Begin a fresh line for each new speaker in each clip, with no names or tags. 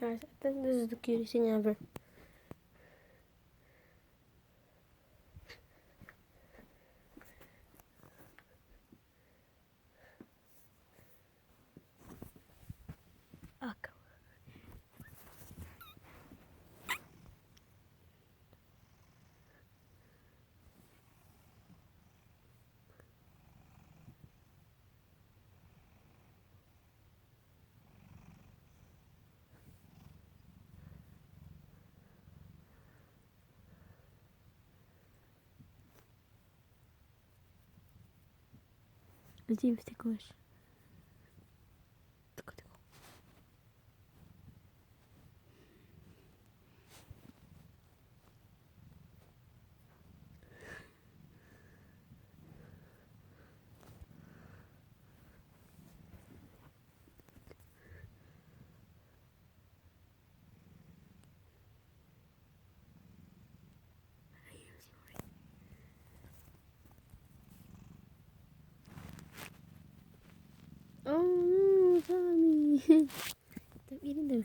Guys, I think this is the cutest thing ever. Oh, come on. Let's see if it's ticklish. Tickle, tickle. Oh, Tommy. Stop eating them.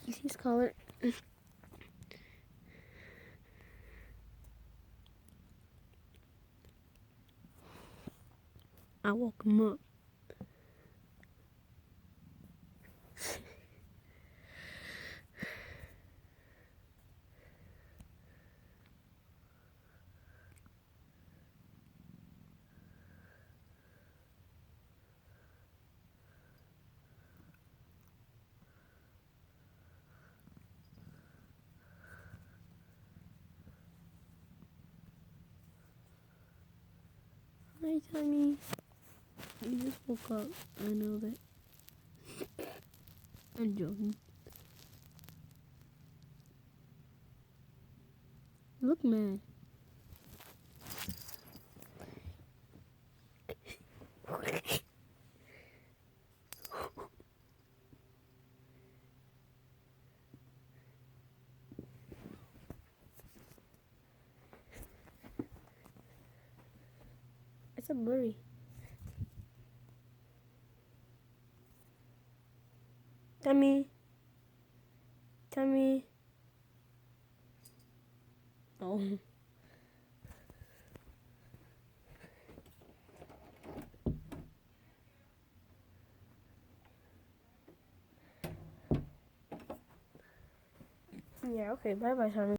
You see his collar? I woke him up. Hi, Tommy. You just woke up. I know that. I'm joking. Look mad. It's a blurry. Tommy. Tommy. Oh. Yeah, okay. Bye bye, Tommy.